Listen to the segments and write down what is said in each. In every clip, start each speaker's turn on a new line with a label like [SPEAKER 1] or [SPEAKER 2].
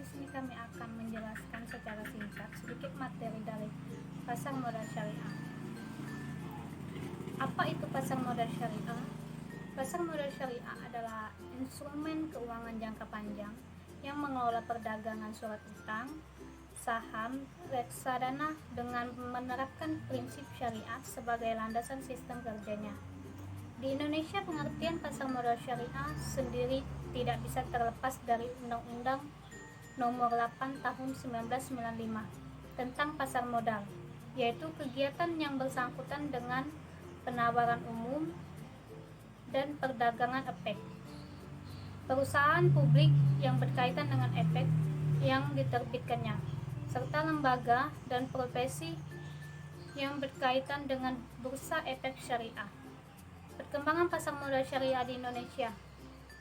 [SPEAKER 1] di sini kami akan menjelaskan secara singkat sedikit materi dari pasar modal syariah. Apa itu pasar modal syariah? Pasar modal syariah adalah instrumen keuangan jangka panjang yang mengelola perdagangan surat utang, saham, reksadana dengan menerapkan prinsip syariah sebagai landasan sistem kerjanya. Di Indonesia, pengertian pasar modal syariah sendiri tidak bisa terlepas dari Undang-Undang Nomor 8 Tahun 1995 tentang pasar modal, yaitu kegiatan yang bersangkutan dengan penawaran umum dan perdagangan efek. Perusahaan publik yang berkaitan dengan efek yang diterbitkannya, serta lembaga dan profesi yang berkaitan dengan bursa efek syariah. Perkembangan pasar modal syariah di Indonesia.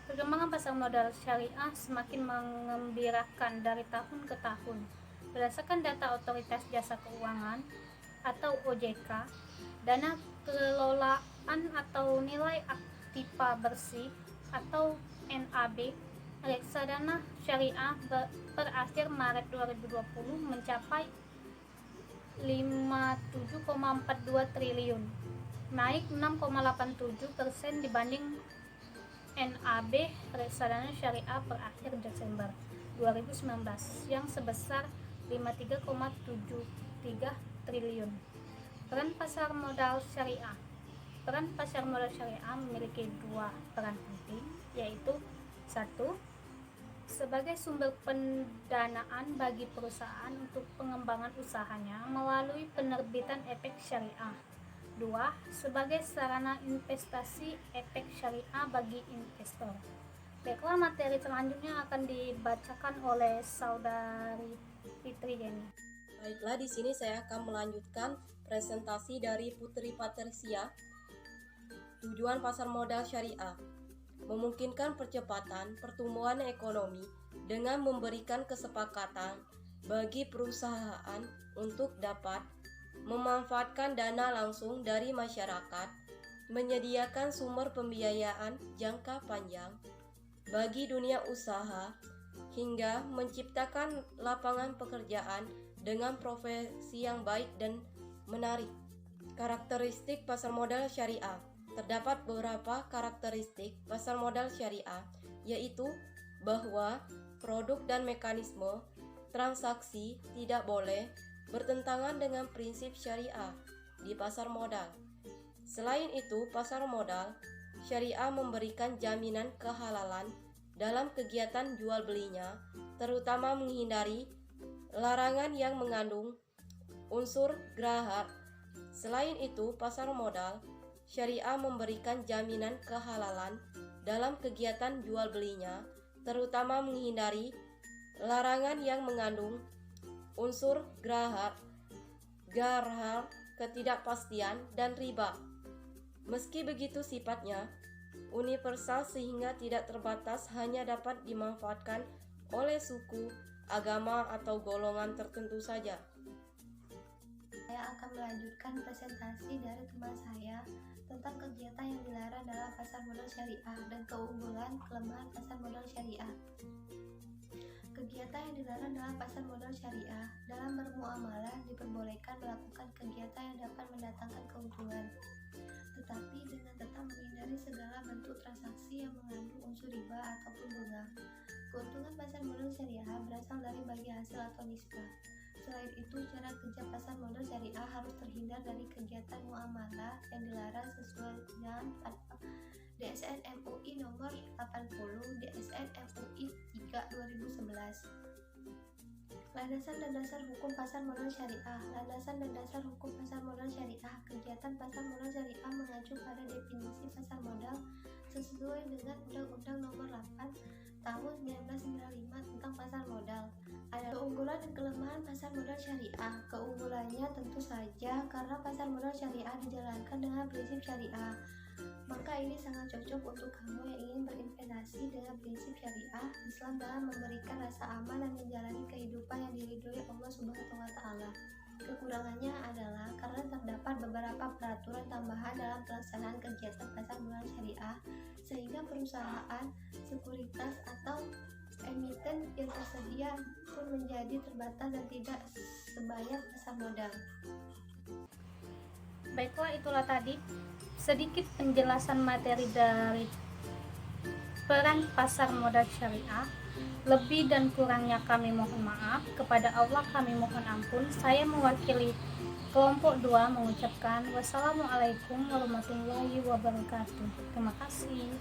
[SPEAKER 1] Perkembangan pasar modal syariah semakin mengembirakan dari tahun ke tahun. Berdasarkan data Otoritas Jasa Keuangan atau OJK, dana kelolaan atau nilai aktiva bersih atau NAB reksadana syariah per akhir Maret 2020 mencapai 57,42 triliun, naik 6,87% dibanding NAB reksadana syariah per akhir Desember 2019 yang sebesar 53,73 triliun. Peran pasar modal syariah. Peran pasar modal syariah memiliki dua peran penting, yaitu 1. Sebagai sumber pendanaan bagi perusahaan untuk pengembangan usahanya melalui penerbitan efek syariah. 2. Sebagai sarana investasi efek syariah bagi investor. Baiklah, materi selanjutnya akan dibacakan oleh Saudari Fitri Jenny.
[SPEAKER 2] Baiklah, di sini saya akan melanjutkan presentasi dari Putri Patricia. Tujuan pasar modal syariah memungkinkan percepatan pertumbuhan ekonomi dengan memberikan kesepakatan bagi perusahaan untuk dapat memanfaatkan dana langsung dari masyarakat, menyediakan sumber pembiayaan jangka panjang bagi dunia usaha, hingga menciptakan lapangan pekerjaan dengan profesi yang baik dan menarik. Karakteristik pasar modal syariah. Terdapat beberapa karakteristik pasar modal syariah, yaitu bahwa produk dan mekanisme transaksi tidak boleh bertentangan dengan prinsip syariah di pasar modal. Selain itu, pasar modal syariah memberikan jaminan kehalalan dalam kegiatan jual belinya, terutama menghindari larangan yang mengandung unsur graha. Selain itu, pasar modal syariah memberikan jaminan kehalalan dalam kegiatan jual belinya, terutama menghindari larangan yang mengandung unsur garhar, ketidakpastian, dan riba. Meski begitu, sifatnya universal sehingga tidak terbatas hanya dapat dimanfaatkan oleh suku, agama, atau golongan tertentu saja.
[SPEAKER 3] Saya akan melanjutkan presentasi dari teman saya tentang kegiatan yang dilarang dalam pasar modal syariah dan keunggulan kelemahan pasar modal syariah. Kegiatan yang dilarang dalam pasar modal syariah. Dalam bermuamalah diperbolehkan melakukan kegiatan yang dapat mendatangkan keuntungan, tetapi dengan tetap menghindari segala bentuk transaksi yang mengandung unsur riba ataupun bunga. Keuntungan pasar modal syariah berasal dari bagi hasil atau nisbah. Selain itu, cara kerja pasar modal syariah harus terhindar dari kegiatan muamalah yang dilarang sesuai dengan Fatwa DSN MUI nomor 80 DSN MUI 3 2011. Landasan dan dasar hukum pasar modal syariah. Landasan dan dasar hukum pasar modal syariah. Kegiatan pasar modal syariah mengacu pada definisi pasar modal sesuai dengan Undang-Undang Nomor 8 Tahun 1995 tentang pasar modal. Ada keunggulan dan kelemahan pasar modal syariah. Keunggulannya tentu saja karena pasar modal syariah dijalankan dengan prinsip syariah. Maka ini sangat cocok untuk kamu yang ingin berinvestasi dengan prinsip syariah Islam dalam memberikan rasa aman dan menjalani kehidupan yang diridhoi Allah Subhanahu wa Ta'ala. Kekurangannya adalah karena terdapat beberapa peraturan tambahan dalam pelaksanaan kegiatan pasar modal syariah, sehingga perusahaan, sekuritas atau emiten yang tersedia pun menjadi terbatas dan tidak sebanyak pasar modal.
[SPEAKER 1] Baiklah, itulah tadi sedikit penjelasan materi dari peran pasar modal syariah. Lebih dan kurangnya kami mohon maaf. Kepada Allah kami mohon ampun. Saya mewakili kelompok 2 mengucapkan wassalamualaikum warahmatullahi wabarakatuh. Terima kasih.